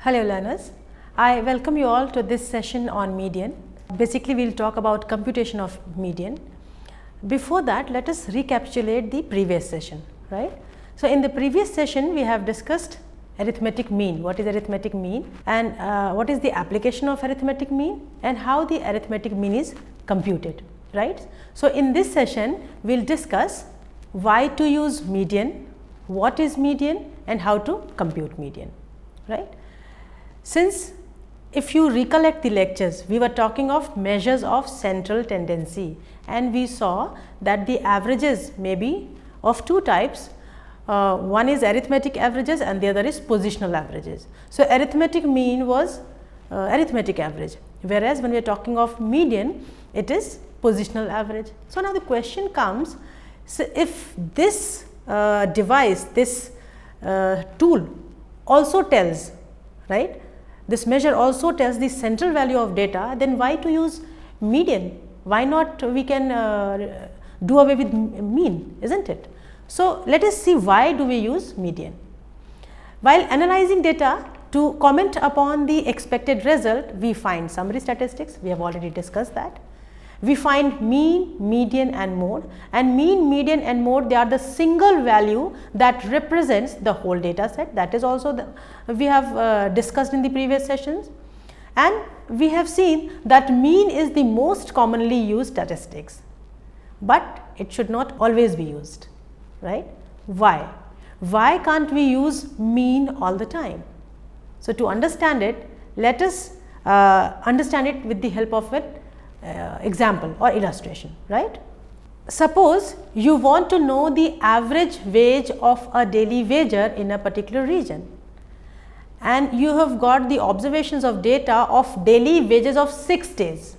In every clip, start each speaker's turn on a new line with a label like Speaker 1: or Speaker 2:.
Speaker 1: Hello learners, I welcome you all to this session on median. Basically we will talk about computation of median. Before that, let us recapitulate the previous session, right. So, in the previous session we have discussed arithmetic mean, what is arithmetic mean and what is the application of arithmetic mean and how the arithmetic mean is computed, right. So, in this session we will discuss why to use median, what is median and how to compute median, right. Since if you recollect the lectures, we were talking of measures of central tendency and we saw that the averages may be of two types. One is arithmetic averages and the other is positional averages. So, arithmetic mean was arithmetic average, whereas when we are talking of median, it is positional average. So, now the question comes, so if this device, this tool also tells, right, this measure also tells the central value of data, then why to use median? Why not we can do away with mean, isn't it? So, let us see why do we use median. While analyzing data to comment upon the expected result, we find summary statistics, we have already discussed that. We find mean, median and mode, and mean, median and mode, they are the single value that represents the whole data set. That is also we have discussed in the previous sessions, and we have seen that mean is the most commonly used statistics, but it should not always be used, right. Why? Why can't we use mean all the time? So, to understand it, let us understand it with the help of an example or illustration, right. Suppose you want to know the average wage of a daily wager in a particular region, and you have got the observations of data of daily wages of 6 days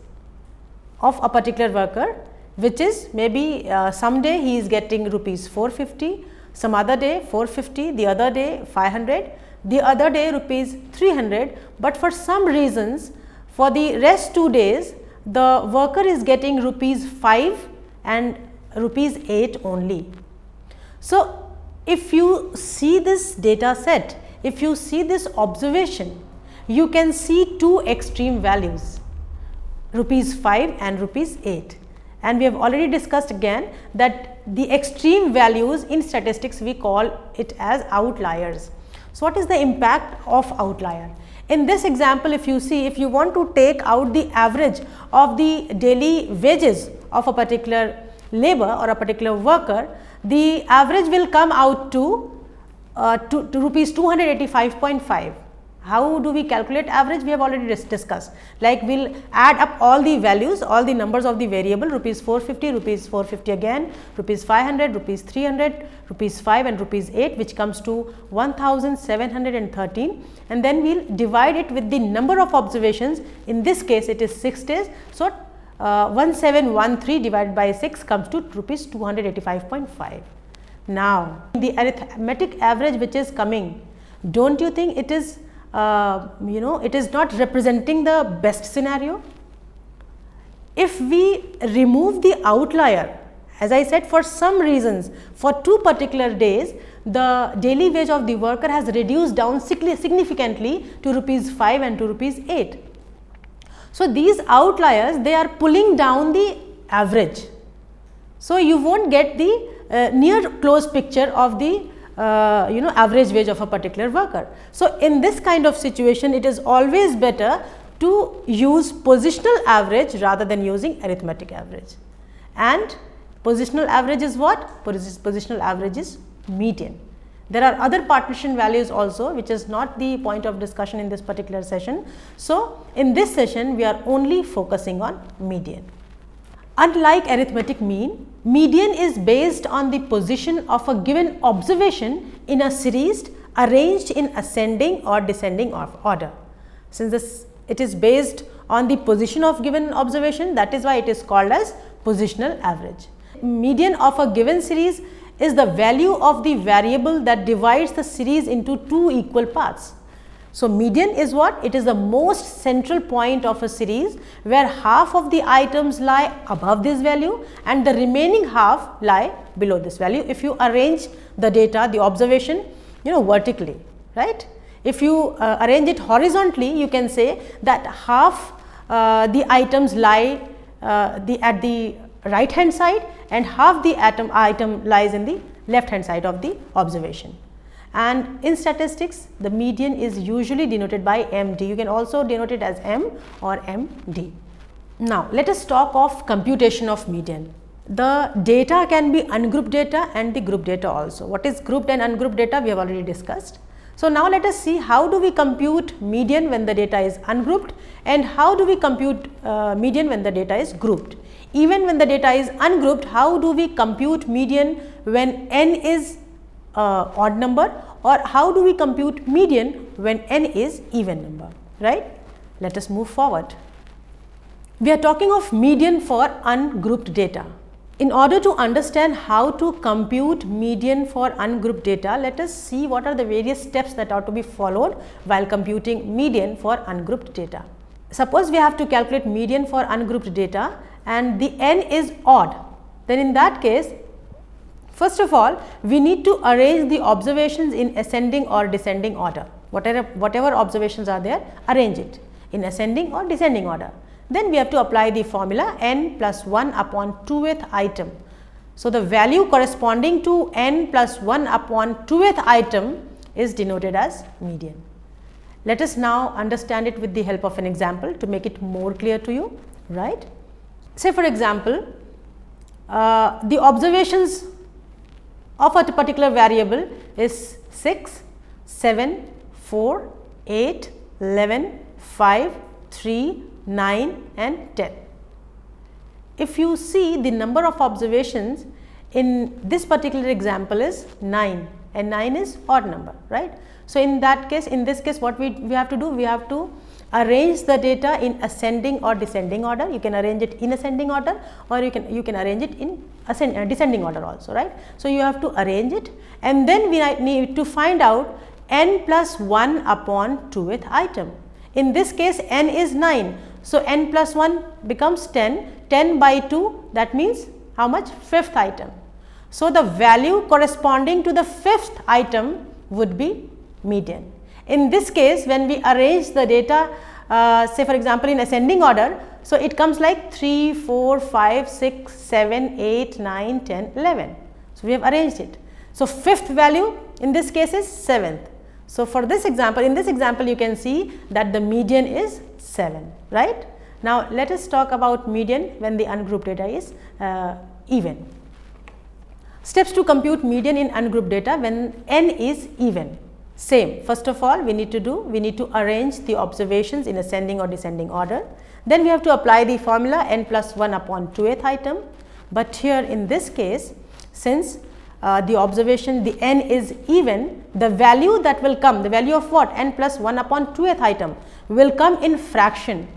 Speaker 1: of a particular worker, which is maybe some day he is getting rupees 450, some other day 450, the other day 500, the other day rupees 300, but for some reasons for the rest 2 days the worker is getting rupees 5 and rupees 8 only. So, if you see this data set, if you see this observation, you can see two extreme values, rupees 5 and rupees 8, and we have already discussed again that the extreme values in statistics we call it as outliers. So, what is the impact of outlier? In this example, if you see, if you want to take out the average of the daily wages of a particular labor or a particular worker, the average will come out to rupees 285.5. How do we calculate average? We have already discussed, like we will add up all the values, all the numbers of the variable, rupees 450, rupees 450 again, rupees 500, rupees 300, rupees 5 and rupees 8, which comes to 1713, and then we will divide it with the number of observations. In this case it is 6 days. So, 1713 divided by 6 comes to rupees 285.5. Now, the arithmetic average which is coming, do not you think it is it is not representing the best scenario? If we remove the outlier, as I said, for some reasons for 2 particular days the daily wage of the worker has reduced down significantly to rupees 5 and to rupees 8. So, these outliers, they are pulling down the average. So, you will not get the near close picture of the average wage of a particular worker. So, in this kind of situation it is always better to use positional average rather than using arithmetic average, and positional average is what? Positional average is median. There are other partition values also, which is not the point of discussion in this particular session. So, in this session we are only focusing on median. Unlike arithmetic mean, median is based on the position of a given observation in a series arranged in ascending or descending order. Since it is based on the position of given observation, that is why it is called as positional average. Median of a given series is the value of the variable that divides the series into 2 equal parts. So, median is what? It is the most central point of a series where half of the items lie above this value and the remaining half lie below this value if you arrange the data, the observation vertically, right. If you arrange it horizontally, you can say that half the items lie at the right hand side and half the item lies in the left hand side of the observation. And in statistics, the median is usually denoted by MD. You can also denote it as M or MD. Now, let us talk of computation of median. The data can be ungrouped data and the group data also. What is grouped and ungrouped data we have already discussed. So, now let us see how do we compute median when the data is ungrouped and how do we compute median when the data is grouped. Even when the data is ungrouped, how do we compute median when n is odd number, or how do we compute median when n is even number, right? Let us move forward. We are talking of median for ungrouped data. In order to understand how to compute median for ungrouped data, let us see what are the various steps that are to be followed while computing median for ungrouped data. Suppose we have to calculate median for ungrouped data and the n is odd, then in that case, first of all, we need to arrange the observations in ascending or descending order. Whatever observations are there, arrange it in ascending or descending order. Then we have to apply the formula n plus 1 upon 2th item. So, the value corresponding to n plus 1 upon 2th item is denoted as median. Let us now understand it with the help of an example to make it more clear to you, right. Say for example, the observations of a particular variable is 6, 7, 4, 8, 11, 5, 3, 9 and 10. If you see, the number of observations in this particular example is 9 and 9 is odd number, right. So, in this case what we have to do, we have to arrange the data in ascending or descending order. You can arrange it in ascending order or you can arrange it in descending order also, right. So, you have to arrange it and then we need to find out n plus 1 upon 2th item. In this case n is 9. So, n plus 1 becomes 10, 10 by 2, that means how much? 5th item. So, the value corresponding to the 5th item would be median. In this case, when we arrange the data, say for example in ascending order, so it comes like 3, 4, 5, 6, 7, 8, 9, 10, 11. So, we have arranged it. So, 5th value in this case is 7th. So, for this example, in this example you can see that the median is 7, right. Now, let us talk about median when the ungrouped data is even. Steps to compute median in ungrouped data when n is even. Same, first of all we need to arrange the observations in ascending or descending order. Then we have to apply the formula n plus 1 upon 2th item. But here in this case, since the observation the n is even, the value that will come, the value of what? N plus 1 upon 2th item will come in fraction.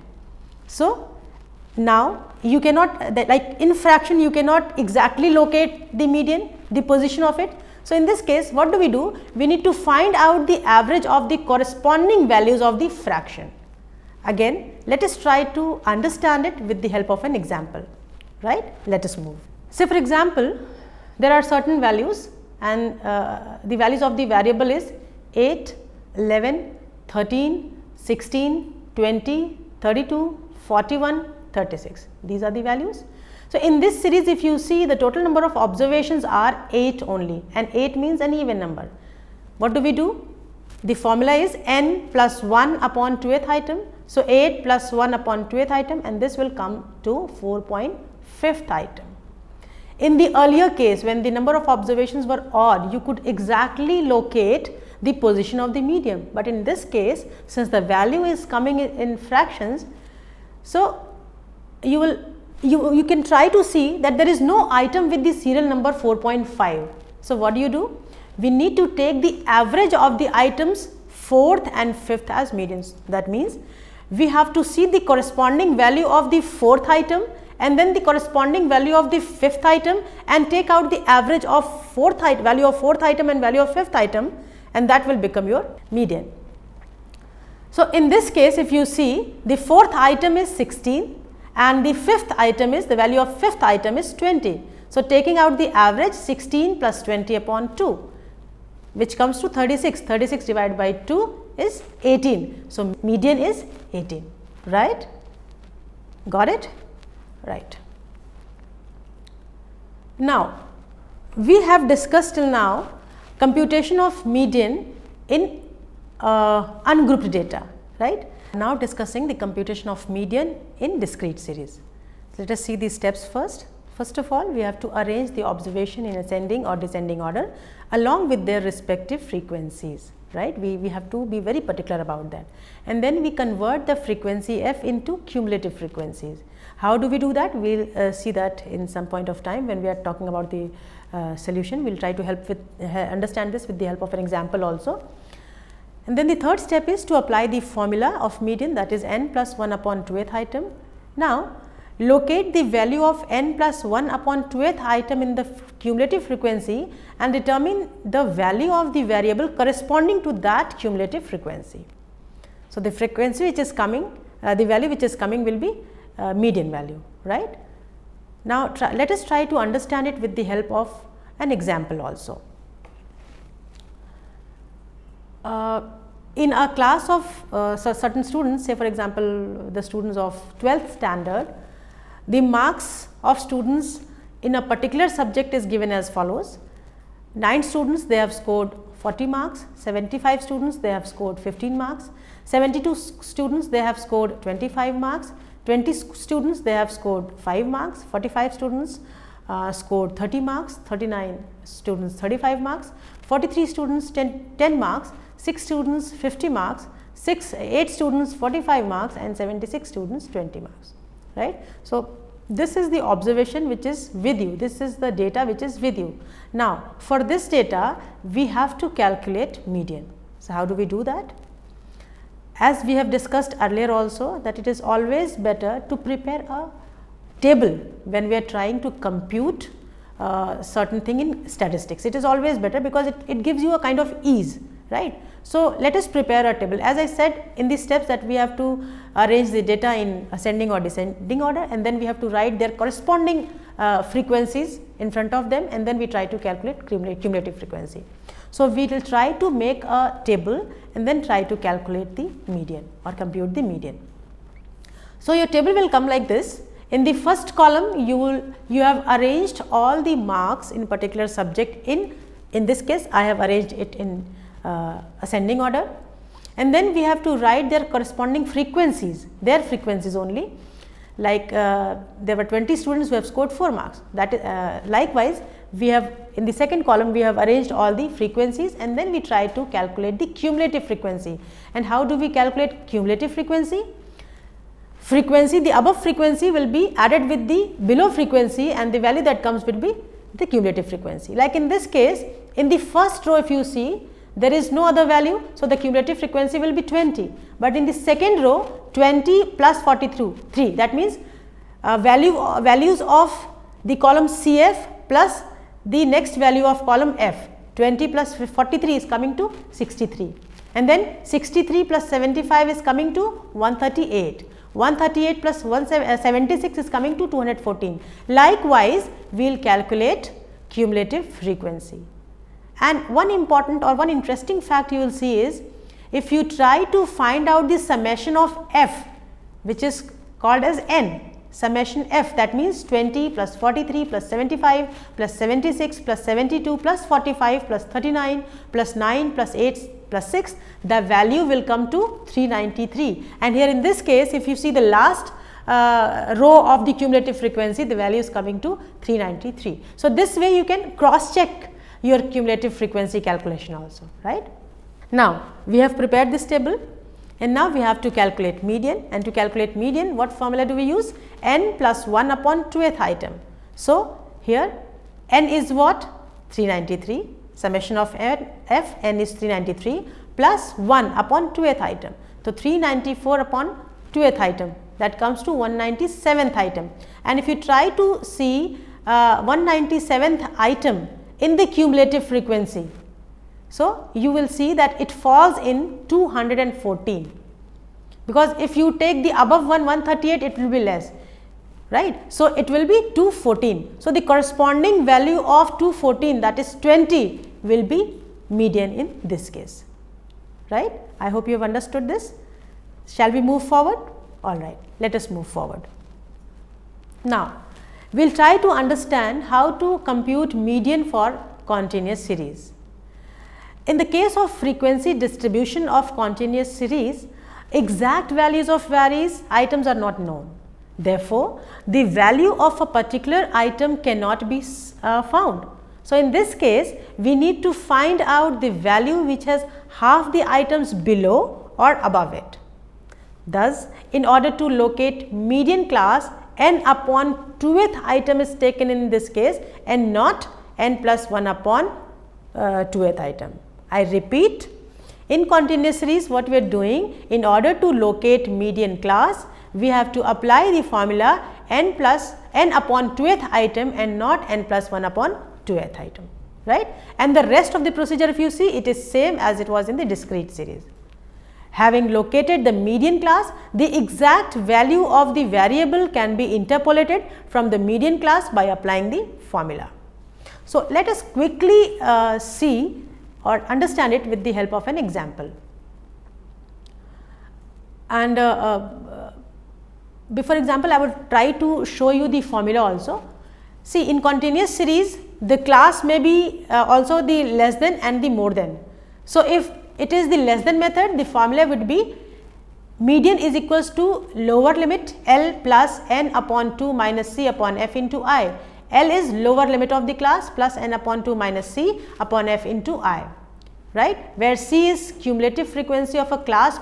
Speaker 1: So, now you cannot, like in fraction you cannot exactly locate the median, the position of it. So, in this case what do? We need to find out the average of the corresponding values of the fraction. Again, let us try to understand it with the help of an example, right. Let us move. Say for example, there are certain values and the values of the variable is 8, 11, 13, 16, 20, 32, 41, 36. These are the values. So, in this series if you see, the total number of observations are 8 only and 8 means an even number. What do? The formula is n plus 1 upon 2th item. So, 8 plus 1 upon 2th item and this will come to 4.5th item. In the earlier case when the number of observations were odd, you could exactly locate the position of the median, but in this case since the value is coming in fractions, so you can try to see that there is no item with the serial number 4.5. So, what do? We need to take the average of the items 4th and 5th as medians. That means we have to see the corresponding value of the 4th item and then the corresponding value of the 5th item and take out the average of value of 4th item and value of 5th item, and that will become your median. So, in this case if you see, the 4th item is 16 and the 5th item is, the value of 5th item is 20. So, taking out the average 16 plus 20 upon 2, which comes to 36, 36 divided by 2 is 18. So, median is 18, right? Got it? Right. Now, we have discussed till now computation of median in ungrouped data, right? Now, discussing the computation of median in discrete series. So, let us see these steps first. First of all, we have to arrange the observation in ascending or descending order along with their respective frequencies, right? We have to be very particular about that. And then we convert the frequency f into cumulative frequencies. How do we do that? We will see that in some point of time when we are talking about the solution. We will try to help with understand this with the help of an example also. And then the third step is to apply the formula of median, that is n plus 1 upon 2th item. Now, locate the value of n plus 1 upon 2th item in the cumulative frequency and determine the value of the variable corresponding to that cumulative frequency. So, the frequency which is coming, the value which is coming will be median value, right. Now, let us try to understand it with the help of an example also. In a class of certain students, say for example, the students of 12th standard, the marks of students in a particular subject is given as follows. 9 students, they have scored 40 marks, 75 students, they have scored 15 marks, 72 students, they have scored 25 marks, 20 students, they have scored 5 marks, 45 students scored 30 marks, 39 students 35 marks, 43 students 10 marks, 6 students 50 marks, 8 students 45 marks and 76 students 20 marks, right. So, this is the observation which is with you, this is the data which is with you. Now, for this data we have to calculate median. So, how do we do that? As we have discussed earlier also, that it is always better to prepare a table when we are trying to compute certain thing in statistics. It is always better because it gives you a kind of ease, right. So, let us prepare a table. As I said in these steps that we have to arrange the data in ascending or descending order, and then we have to write their corresponding frequencies in front of them, and then we try to calculate cumulative frequency. So, we will try to make a table and then try to calculate the median or compute the median. So, your table will come like this. In the first column, you have arranged all the marks in particular subject in this case I have arranged it in ascending order, and then we have to write their corresponding frequencies, their frequencies only. Like there were 20 students who have scored 4 marks. That is likewise we have in the second column we have arranged all the frequencies, and then we try to calculate the cumulative frequency. And how do we calculate cumulative frequency? The above frequency will be added with the below frequency, and the value that comes will be the cumulative frequency. Like in this case, in the first row if you see, there is no other value. So, the cumulative frequency will be 20, but in the second row 20 plus 43, that means values of the column CF plus the next value of column F, 20 plus 43 is coming to 63, and then 63 plus 75 is coming to 138. 138 plus 176 is coming to 214. Likewise, we will calculate cumulative frequency. And one important or one interesting fact you will see is, if you try to find out the summation of f, which is called as n, summation f, that means 20 plus 43 plus 75 plus 76 plus 72 plus 45 plus 39 plus 9 plus 8 plus 6, the value will come to 393. And here in this case, if you see the last row of the cumulative frequency, the value is coming to 393. So, this way you can cross check your cumulative frequency calculation also, right. Now, we have prepared this table, and now we have to calculate median, and to calculate median, what formula do we use? N plus 1 upon 2th item. So, here n is what? 393, summation of f n is 393 plus 1 upon 2th item. So, 394 upon 2th item, that comes to 197th item, and if you try to see 197th item in the cumulative frequency, so you will see that it falls in 214, because if you take the above one 138, it will be less, right. So, it will be 214. So, the corresponding value of 214, that is 20, will be median in this case. right? I hope you have understood this. Shall we move forward? All right, let us move forward. Now, we will try to understand how to compute median for continuous series. In the case of frequency distribution of continuous series, exact values of various items are not known. Therefore, the value of a particular item cannot be found. So, in this case, we need to find out the value which has half the items below or above it. Thus, in order to locate median class, n upon 2th item is taken in this case and not n plus 1 upon 2th item. I repeat, in continuous series what we are doing, in order to locate median class, we have to apply the formula n upon 2th item and not n plus 1 upon 2th item, right. And the rest of the procedure, if you see, it is same as it was in the discrete series. Having located the median class, the exact value of the variable can be interpolated from the median class by applying the formula. So, let us quickly see or understand it with the help of an example. And before example, I would try to show you the formula also. See, in continuous series, the class may be also the less than and the more than. So, if it is the less than method, the formula would be median is equals to lower limit L plus n upon 2 minus c upon f into I. L is lower limit of the class plus n upon 2 minus c upon f into I, right, where c is cumulative frequency of a class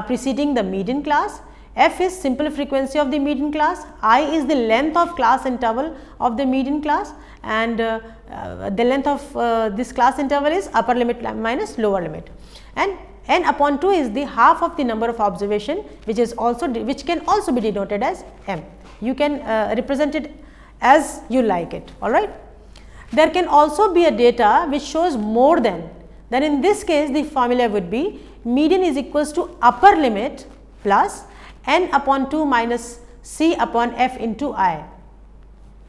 Speaker 1: preceding the median class, f is simple frequency of the median class, I is the length of class interval of the median class, and the length of this class interval is upper limit minus lower limit, and n upon 2 is the half of the number of observation, which can also be denoted as m. You can represent it as you like it, all right. There can also be a data which shows more than, then in this case the formula would be median is equals to upper limit plus n upon 2 minus c upon f into I,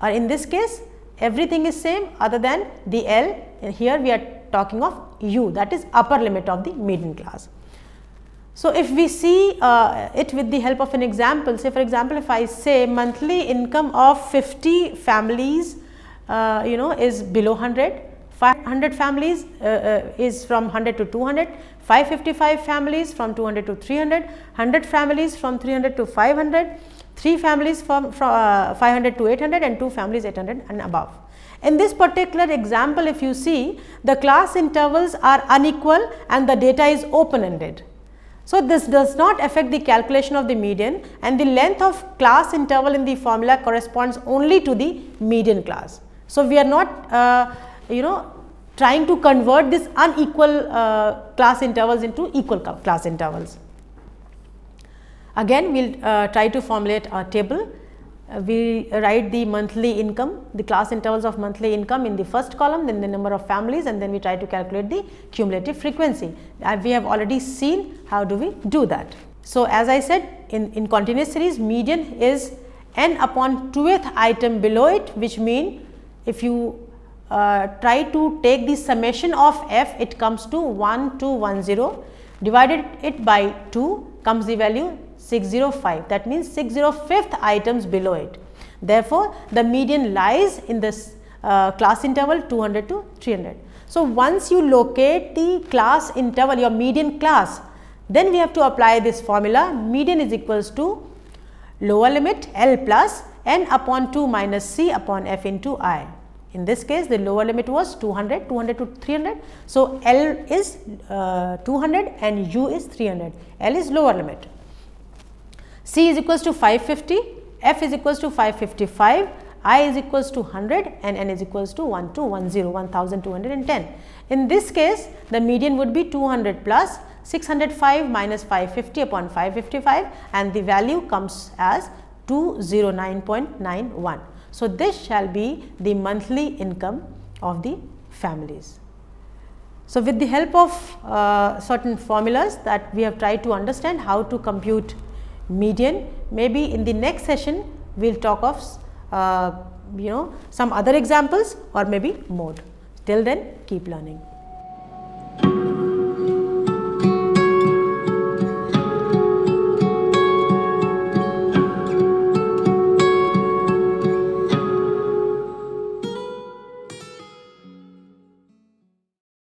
Speaker 1: or in this case everything is same other than the L. Here we are talking of u, that is upper limit of the median class. So, if we see it with the help of an example, say for example, if I say monthly income of 50 families is below 100, 500 families is from 100 to 200, 555 families from 200 to 300, 100 families from 300 to 500, 3 families from 500 to 800 and 2 families 800 and above. In this particular example, if you see, the class intervals are unequal and the data is open ended. So, this does not affect the calculation of the median, and the length of class interval in the formula corresponds only to the median class. So, we are not trying to convert this unequal class intervals into equal class intervals. Again, we will try to formulate a table. We write the monthly income, the class intervals of monthly income in the first column, then the number of families, and then we try to calculate the cumulative frequency. We have already seen how do we do that. So, as I said, in continuous series, median is n upon 2th item below it, which mean if you try to take the summation of f, it comes to 1210, divided it by 2 comes the value 605, that means 605th items below it. Therefore, the median lies in this class interval 200 to 300. So, once you locate the class interval, your median class, then we have to apply this formula, median is equals to lower limit L plus n upon 2 minus c upon f into I. In this case, the lower limit was 200 to 300. So, L is 200 and u is 300, L is lower limit. C is equals to 550, F is equals to 555, I is equals to 100 and N is equals to 1210. In this case, the median would be 200 plus 605 minus 550 upon 555, and the value comes as 209.91. So, this shall be the monthly income of the families. So, with the help of certain formulas that we have tried to understand how to compute median, maybe in the next session we will talk of some other examples or maybe mode. Till then, keep learning.